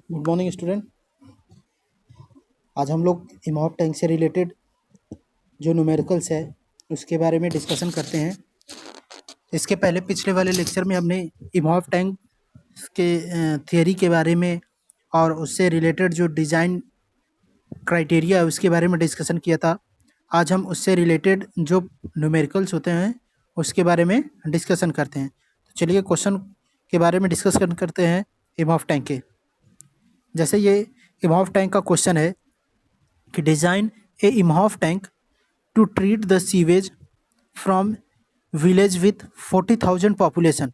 Good morning student. आज हम लोग इमॉफ टैंक से रिलेटेड जो न्यूमेरिकल्स है उसके बारे में डिस्कशन करते हैं। इसके पहले पिछले वाले लेक्चर में हमने इमॉफ टैंक के थियरी के बारे में और उससे रिलेटेड जो डिज़ाइन क्राइटेरिया है उसके बारे में डिस्कशन किया था। आज हम उससे रिलेटेड जो न्यूमेरिकल्स होते हैं उसके बारे में डिस्कशन करते हैं। तो चलिए क्वेश्चन के बारे में डिस्कशन करते हैं इमॉफ टैंक के। जैसे ये इमॉफ टैंक का क्वेश्चन है कि design a Imhoff tank to treat the sewage from village with 40,000 population.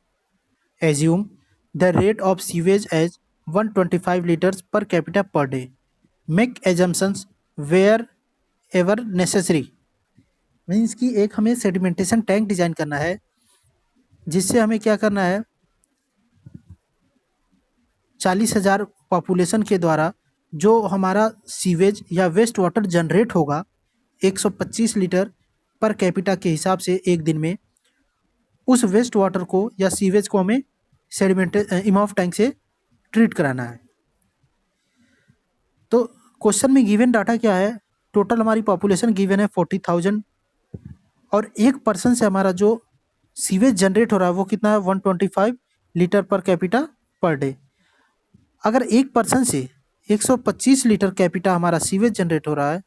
Assume the rate of sewage as 125 liters per capita per day. Make assumptions wherever necessary. Means कि एक हमें sedimentation tank design करना है जिससे हमें क्या करना है 40,000 पॉपुलेशन के द्वारा जो हमारा सीवेज या वेस्ट वाटर जनरेट होगा 125 लीटर पर कैपिटा के हिसाब से एक दिन में, उस वेस्ट वाटर को या सीवेज को हमें इमॉफ टैंक से ट्रीट कराना है। तो क्वेश्चन में गिवन डाटा क्या है? टोटल हमारी पॉपुलेशन गिवन है 40,000 और एक पर्सन से हमारा जो सीवेज जनरेट हो रहा है वो कितना है 125 litre per capita per day. अगर एक पर्सन से 125 लीटर कैपिटा हमारा सीवेज जनरेट हो रहा है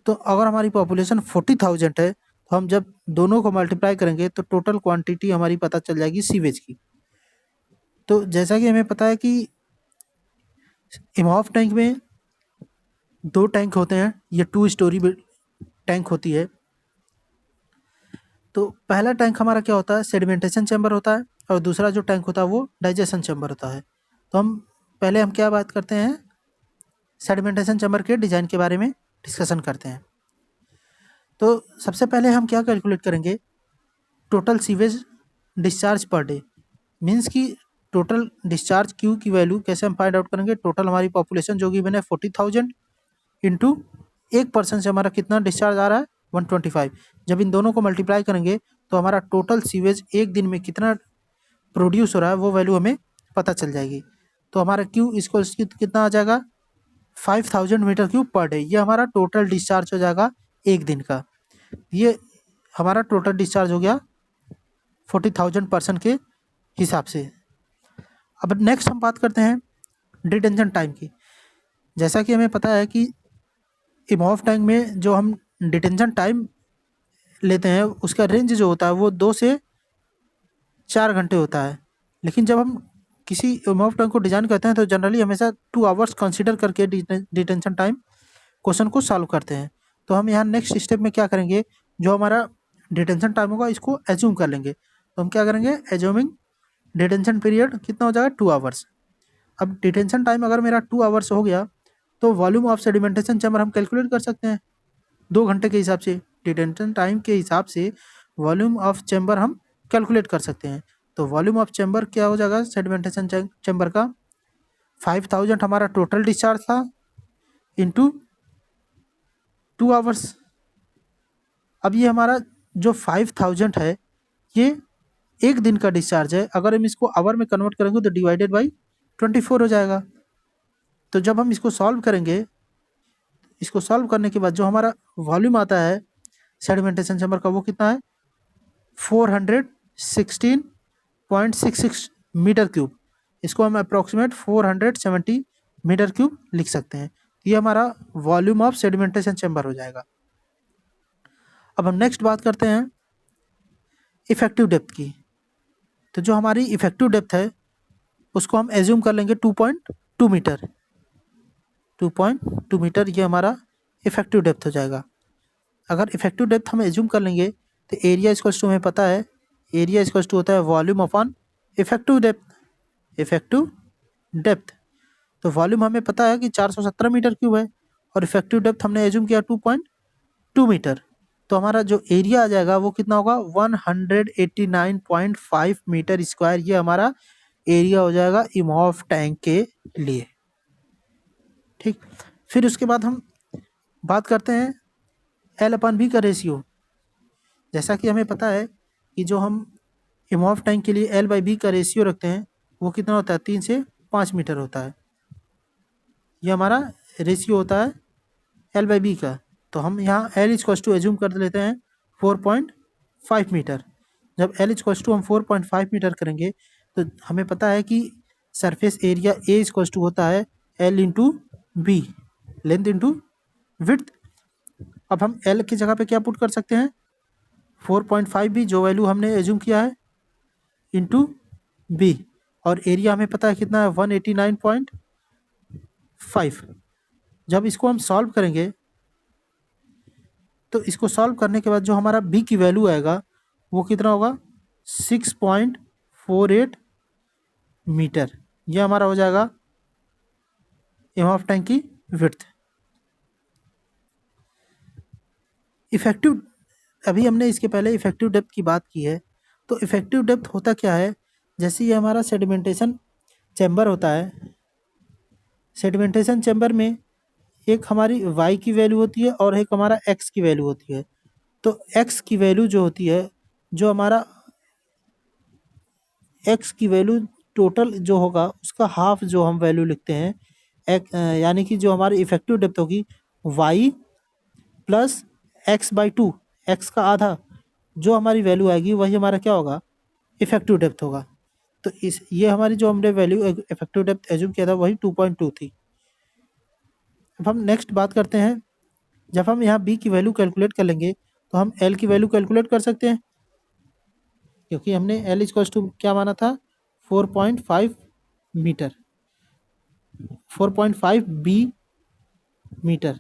तो अगर हमारी पॉपुलेशन 40,000 है तो हम जब दोनों को मल्टीप्लाई करेंगे तो टोटल क्वांटिटी हमारी पता चल जाएगी सीवेज की। तो जैसा कि हमें पता है कि इमॉफ टैंक में 2 टैंक होते हैं, ये 2 स्टोरी टैंक होती है। तो पहला टैंक हमारा क्या होता है सेडिमेंटेशन चैम्बर होता है और दूसरा जो टैंक होता है वो डाइजेशन चैम्बर होता है। तो हम क्या बात करते हैं सेडिमेंटेशन चैम्बर के डिज़ाइन के बारे में डिस्कशन करते हैं। तो सबसे पहले हम क्या कैलकुलेट करेंगे total sewage discharge per day. Means कि टोटल डिस्चार्ज क्यू की वैल्यू कैसे हम फाइंड आउट करेंगे। टोटल हमारी पॉपुलेशन जो गिवन है 40,000 इंटू एक पर्सन से हमारा कितना डिस्चार्ज आ रहा है 125। जब इन दोनों को मल्टीप्लाई करेंगे तो हमारा टोटल सीवेज एक दिन में कितना प्रोड्यूस हो रहा है वो वैल्यू हमें पता चल जाएगी। तो हमारा क्यू इसको कितना आ जाएगा 5,000 मीटर क्यूब पर डे। ये हमारा टोटल डिस्चार्ज हो जाएगा एक दिन का। ये हमारा टोटल डिस्चार्ज हो गया 40,000 पर्सन के हिसाब से। अब नेक्स्ट हम बात करते हैं डिटेंशन टाइम की। जैसा कि हमें पता है कि इमॉफ टैंक में जो हम डिटेंशन टाइम लेते हैं उसका रेंज जो होता है वो 2 से 4 घंटे होता है। लेकिन जब हम किसी इमॉफ टैंक को डिज़ाइन करते हैं तो जनरली हमेशा 2 आवर्स कंसिडर करके डिटेंशन टाइम क्वेश्चन को सॉल्व करते हैं। तो हम यहाँ नेक्स्ट स्टेप में क्या करेंगे, जो हमारा डिटेंशन टाइम होगा इसको एज्यूम कर लेंगे। तो हम क्या करेंगे एज्यूमिंग डिटेंशन पीरियड कितना हो जाएगा 2 आवर्स। अब डिटेंशन टाइम अगर मेरा 2 आवर्स हो गया तो वॉल्यूम ऑफ सेडिमेंटेशन चैम्बर हम कैलकुलेट कर सकते हैं 2 घंटे के हिसाब से। डिटेंशन टाइम के हिसाब से वॉल्यूम ऑफ चैम्बर हम कैलकुलेट कर सकते हैं। तो वॉल्यूम ऑफ चैम्बर क्या हो जाएगा सेडिमेंटेशन चैम्बर का 5,000 हमारा टोटल डिस्चार्ज था इंटू 2 आवर्स। अब ये हमारा जो 5,000 है ये एक दिन का डिस्चार्ज है। अगर हम इसको आवर में कन्वर्ट करेंगे तो डिवाइडेड बाई 24 हो जाएगा। तो जब हम इसको सॉल्व करेंगे, इसको सॉल्व करने के बाद जो हमारा वॉल्यूम आता है सेडिमेंटेशन चैम्बर का वो कितना है 416.66 मीटर क्यूब। इसको हम अप्रॉक्सीमेट 470 मीटर क्यूब लिख सकते हैं। ये हमारा वॉल्यूम ऑफ सेडिमेंटेशन चैम्बर हो जाएगा। अब हम नेक्स्ट बात करते हैं इफेक्टिव डेप्थ की। तो जो हमारी इफेक्टिव डेप्थ है उसको हम एज्यूम कर लेंगे 2.2 मीटर। 2.2 मीटर ये हमारा इफेक्टिव डेप्थ हो जाएगा। अगर इफेक्टिव डेप्थ हम एज्यूम कर लेंगे तो एरिया इक्वल्स टू हमें पता है एरिया इक्वल्स टू होता है volume upon effective depth. Effective depth तो वॉल्यूम हमें पता है कि 417 मीटर क्यूब है और इफेक्टिव डेप्थ हमने एज्यूम किया 2.2 मीटर। तो हमारा जो एरिया आ जाएगा वो कितना होगा 189.5 मीटर स्क्वायर। ये हमारा एरिया हो जाएगा इमॉफ टैंक के लिए। ठीक, फिर उसके बाद हम बात करते हैं L/B का रेशियो। जैसा कि हमें पता है कि जो हम इमॉफ टैंक के लिए L/B का रेशियो रखते हैं वो कितना होता है 3 से 5 मीटर होता है। ये हमारा रेशियो होता है L/B का। तो हम यहाँ L इक्वल्स टू एज्यूम कर लेते हैं 4.5 मीटर। जब L इक्वल्स टू हम 4.5 मीटर करेंगे तो हमें पता है कि surface area A equals to होता है L into B, length into width. अब हम L की जगह पे क्या पुट कर सकते हैं, 4.5 भी जो वैल्यू हमने एज्यूम किया है इंटू बी, और एरिया हमें पता है कितना है 189.5। जब इसको हम सॉल्व करेंगे तो इसको सॉल्व करने के बाद जो हमारा बी की वैल्यू आएगा वो कितना होगा 6.48 मीटर। ये हमारा हो जाएगा एम ऑफ टैंक की विड्थ। इफेक्टिव, अभी हमने इसके पहले इफेक्टिव डेप्थ की बात की है। तो इफेक्टिव डेप्थ होता क्या है, जैसे ये हमारा सेडिमेंटेशन चैम्बर होता है, सेडिमेंटेशन चैम्बर में एक हमारी y की वैल्यू होती है और एक हमारा x की वैल्यू होती है। तो x की वैल्यू जो होती है, जो हमारा x की वैल्यू टोटल जो होगा उसका हाफ जो हम वैल्यू लिखते हैं, यानी कि जो हमारी इफेक्टिव डेप्थ होगी y प्लस x/2, x का आधा जो हमारी वैल्यू आएगी वही हमारा क्या होगा, इफेक्टिव डेप्थ होगा। तो इस ये हमारी जो हमने वैल्यू इफेक्टिव डेप्थ एज्यूम किया था वही 2.2 थी। अब हम नेक्स्ट बात करते हैं, जब हम यहाँ b की वैल्यू कैलकुलेट कर लेंगे तो हम l की वैल्यू कैलकुलेट कर सकते हैं, क्योंकि हमने l इक्वल्स टू क्या माना था 4.5 मीटर, 4.5 b मीटर।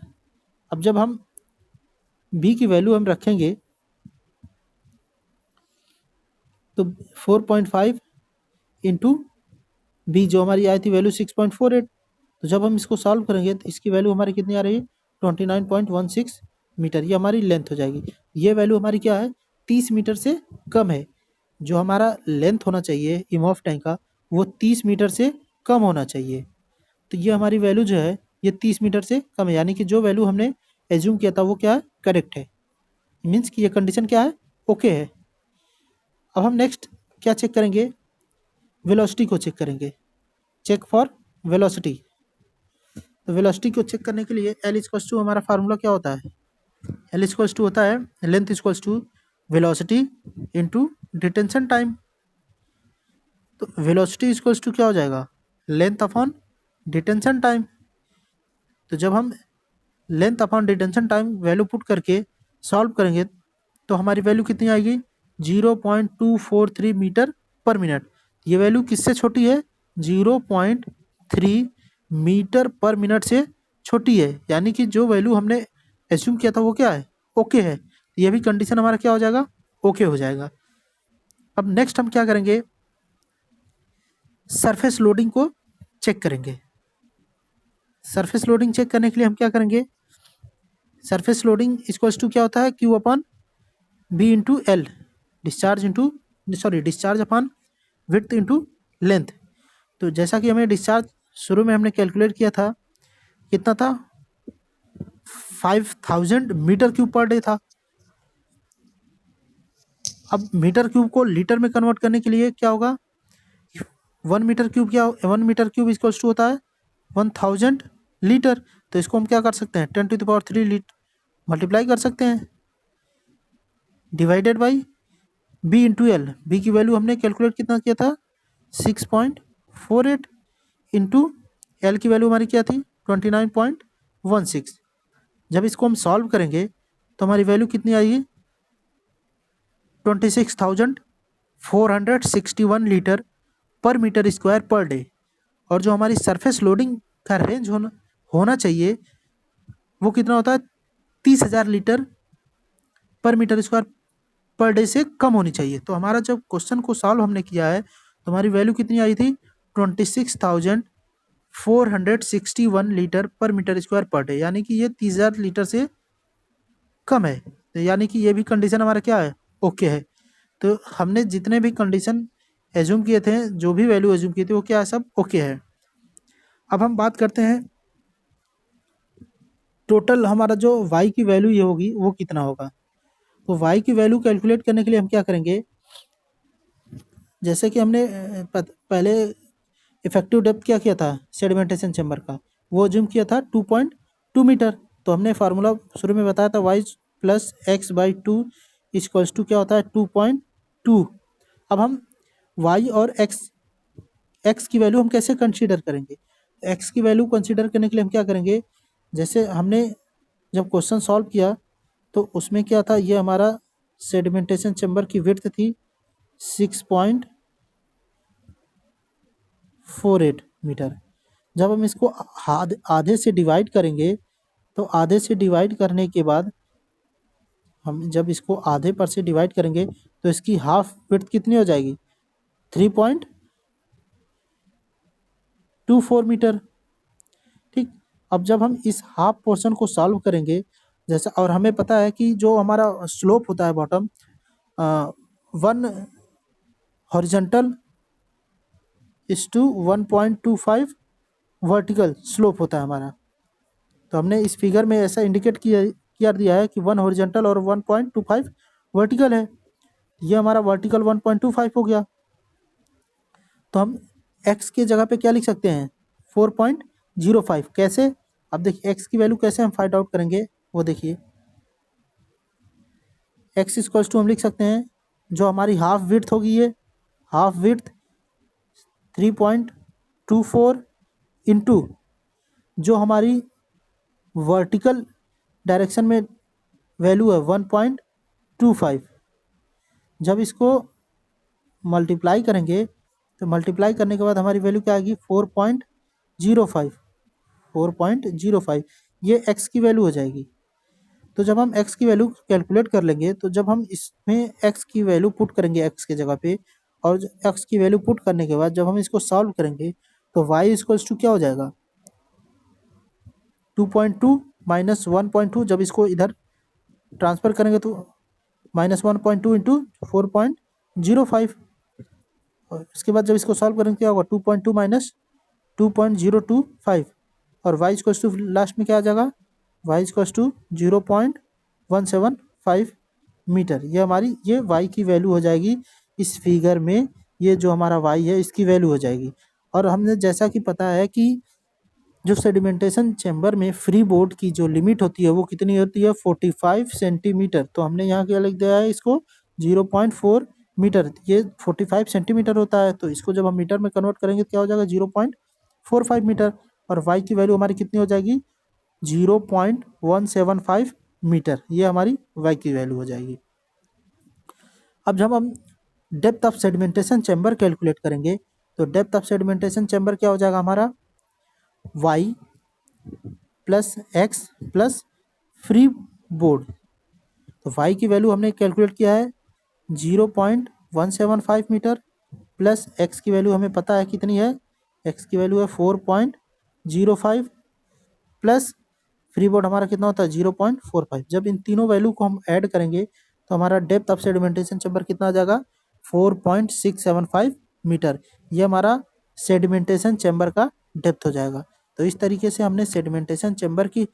अब जब हम b की वैल्यू हम रखेंगे तो 4.5 इंटू बी जो हमारी आई थी वैल्यू 6.48, तो जब हम इसको सॉल्व करेंगे तो इसकी वैल्यू हमारी कितनी आ रही है 29.16 मीटर। ये हमारी लेंथ हो जाएगी। ये वैल्यू हमारी क्या है 30 मीटर से कम है। जो हमारा लेंथ होना चाहिए इम ऑफ टैंक का वो 30 मीटर से कम होना चाहिए। तो ये हमारी वैल्यू जो है ये 30 मीटर से कम है, यानी कि जो वैल्यू हमने एज्यूम किया था वो क्या है, करेक्ट है। मीन्स कि ये कंडीशन क्या है, ओके है। अब हम नेक्स्ट क्या चेक करेंगे, वेलोसिटी को चेक करेंगे, चेक फॉर वेलोसिटी। तो वेलोसिटी को चेक करने के लिए L इक्वल्स टू हमारा फार्मूला क्या होता है, L इक्वल्स टू होता है length equals to velocity into detention time. तो वेलोसिटी इक्वल्स टू क्या हो जाएगा, लेंथ अपॉन डिटेंशन टाइम। तो जब हम length upon detention time value put करके सॉल्व करेंगे तो हमारी वैल्यू कितनी आएगी 0.243 मीटर पर मिनट। ये वैल्यू किससे छोटी है, 0.3 मीटर पर मिनट से छोटी है, यानी कि जो वैल्यू हमने एज्यूम किया था वो क्या है, ओके है। ये भी कंडीशन हमारा क्या हो जाएगा, ओके हो जाएगा। अब नेक्स्ट हम क्या करेंगे, सरफेस लोडिंग को चेक करेंगे। सरफेस लोडिंग चेक करने के लिए हम क्या करेंगे, सरफेस लोडिंग इक्वल्स टू क्या होता है Q upon B into L, discharge upon width into length. तो जैसा कि हमें डिस्चार्ज शुरू में हमने कैलकुलेट किया था, कितना था 5000 मीटर क्यूब पर डे था। अब मीटर क्यूब को लीटर में कन्वर्ट करने के लिए क्या होगा, 1 मीटर क्यूब क्या, 1 मीटर क्यूब इक्वल्स टू होता है 1000 लीटर। तो इसको हम क्या कर सकते हैं 10⁻³ लीटर मल्टीप्लाई कर सकते हैं, divided by B into L. B की वैल्यू हमने कैलकुलेट कितना किया था 6.48 इंटू एल की वैल्यू हमारी क्या थी 29.16। जब इसको हम सॉल्व करेंगे तो हमारी वैल्यू कितनी आएगी 26,461 लीटर पर मीटर स्क्वायर पर डे। और जो हमारी सरफेस लोडिंग का रेंज होना चाहिए वो कितना होता है 30,000 लीटर पर मीटर स्क्वायर पर डे से कम होनी चाहिए। तो हमारा जब क्वेश्चन को सॉल्व हमने किया है तो हमारी वैल्यू कितनी आई थी 26,461 लीटर पर मीटर स्क्वायर पर डे, यानी कि ये 30,000 लीटर से कम है। तो यानी कि ये भी कंडीशन हमारा क्या है, ओके है। तो हमने जितने भी कंडीशन एज्यूम किए थे, जो भी वैल्यू एज्यूम किए थे वो क्या है, सब ओके है। अब हम बात करते हैं टोटल हमारा जो y की वैल्यू ये होगी वो कितना होगा। तो y की वैल्यू कैलकुलेट करने के लिए हम क्या करेंगे, जैसे कि हमने पहले इफेक्टिव डेप्थ क्या किया था सेडिमेंटेशन चैम्बर का, वो अज्यूम किया था 2.2 मीटर। तो हमने फार्मूला शुरू में बताया था y plus x by two equals to क्या होता है 2.2। अब हम y और x की वैल्यू हम कैसे कंसीडर करेंगे, x की वैल्यू कंसीडर करने के लिए हम क्या करेंगे, जैसे हमने जब क्वेश्चन सॉल्व किया तो उसमें क्या था, ये हमारा सेडिमेंटेशन चैम्बर की विड्थ थी 6.48 मीटर। जब हम इसको आधे से डिवाइड करेंगे तो आधे से डिवाइड करने के बाद हम जब इसको आधे पर से डिवाइड करेंगे तो इसकी हाफ विड्थ कितनी हो जाएगी 3.24 मीटर। ठीक, अब जब हम इस हाफ पोर्शन को सॉल्व करेंगे, जैसा और हमें पता है कि जो हमारा स्लोप होता है बॉटम 1 हॉरिजॉन्टल इस टू 1.25 वर्टिकल स्लोप होता है हमारा। तो हमने इस फिगर में ऐसा इंडिकेट किया दिया है कि 1 हॉरिजॉन्टल और 1.25 वर्टिकल है। ये हमारा वर्टिकल 1.25 हो गया। तो हम x के जगह पे क्या लिख सकते हैं 4.05। कैसे, अब देखिए x की वैल्यू कैसे हम फाइंड आउट करेंगे, वो देखिए x इक्वल्स टू हम लिख सकते हैं जो हमारी हाफ विड्थ होगी, ये हाफ विड्थ 3.24 इंटू जो हमारी वर्टिकल डायरेक्शन में वैल्यू है 1.25। जब इसको मल्टीप्लाई करेंगे तो मल्टीप्लाई करने के बाद हमारी वैल्यू क्या आएगी 4.05। ये x की वैल्यू हो जाएगी। तो जब हम x की वैल्यू कैलकुलेट कर लेंगे तो जब हम इसमें x की वैल्यू पुट करेंगे x के जगह पे, और x की वैल्यू पुट करने के बाद जब हम इसको सॉल्व करेंगे तो y इक्वल्स टू क्या हो जाएगा 2.2 माइनस 1.2। जब इसको इधर ट्रांसफर करेंगे तो माइनस 1.2 इंटू 4.05। और इसके बाद जब इसको सॉल्व करेंगे क्या होगा 2.2 माइनस 2.025 और y इक्वल्स टू लास्ट में क्या आ जाएगा y इक्वल्स टू 0.175 मीटर। ये हमारी ये y की वैल्यू हो जाएगी इस फिगर में। ये जो हमारा y है इसकी वैल्यू हो जाएगी। और हमने जैसा कि पता है कि जो सेडिमेंटेशन चैम्बर में फ्री बोर्ड की जो लिमिट होती है वो कितनी होती है 45 सेंटीमीटर। तो हमने यहाँ क्या लिख दिया है इसको 0.4 मीटर। ये 45 सेंटीमीटर होता है, तो इसको जब हम मीटर में कन्वर्ट करेंगे तो क्या हो जाएगा 0.45 मीटर। और y की वैल्यू हमारी कितनी हो जाएगी 0.175 मीटर। ये हमारी y की वैल्यू हो जाएगी। अब जब हम depth of sedimentation chamber calculate करेंगे तो डेप्थ ऑफ सेडिमेंटेशन चैम्बर क्या हो जाएगा हमारा y plus x plus free board. तो y की वैल्यू हमने कैलकुलेट किया है 0.175 मीटर प्लस x की वैल्यू हमें पता है कितनी है, x की वैल्यू है 4.05 प्लस फ्री बोर्ड हमारा कितना होता है 0.45। जब इन तीनों वैल्यू को हम ऐड करेंगे तो हमारा डेप्थ ऑफ सेडिमेंटेशन चैम्बर कितना आ जाएगा 4.675 मीटर। ये हमारा सेडिमेंटेशन चैम्बर का डेप्थ हो जाएगा। तो इस तरीके से हमने सेडिमेंटेशन चैम्बर की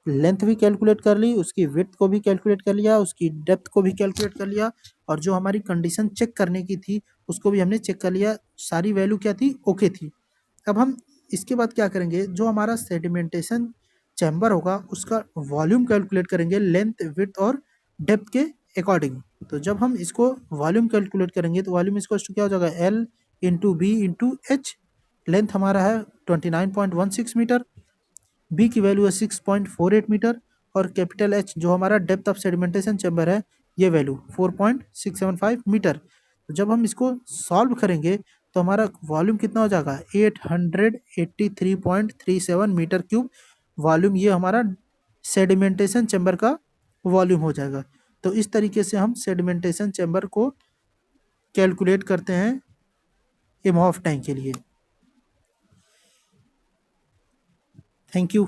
लेंथ भी कैलकुलेट कर ली, उसकी विड्थ को भी कैलकुलेट कर लिया, उसकी डेप्थ को भी कैलकुलेट कर लिया, और जो हमारी कंडीशन चेक करने की थी उसको भी हमने चेक कर लिया। सारी वैल्यू क्या थी ओके थी। अब हम इसके बाद क्या करेंगे, जो हमारा सेडिमेंटेशन चैम्बर होगा उसका वॉल्यूम कैलकुलेट करेंगे लेंथ विड्थ और डेप्थ के अकॉर्डिंग। तो जब हम इसको वॉल्यूम कैलकुलेट करेंगे तो वॉल्यूम इसको क्या हो जाएगा L into B into H. Length हमारा है 29.16 मीटर, बी की वैल्यू है 6.48 मीटर, और कैपिटल एच जो हमारा डेप्थ ऑफ सेडिमेंटेशन चैम्बर है ये वैल्यू 4.675 मीटर। तो जब हम इसको सॉल्व करेंगे तो हमारा वॉल्यूम कितना हो जाएगा 883.37 मीटर क्यूब वॉल्यूम। ये हमारा सेडिमेंटेशन चैम्बर का वॉल्यूम हो जाएगा। तो इस तरीके से हम सेडिमेंटेशन चैम्बर को कैलकुलेट करते हैं इमहॉफ टैंक के लिए। Thank you.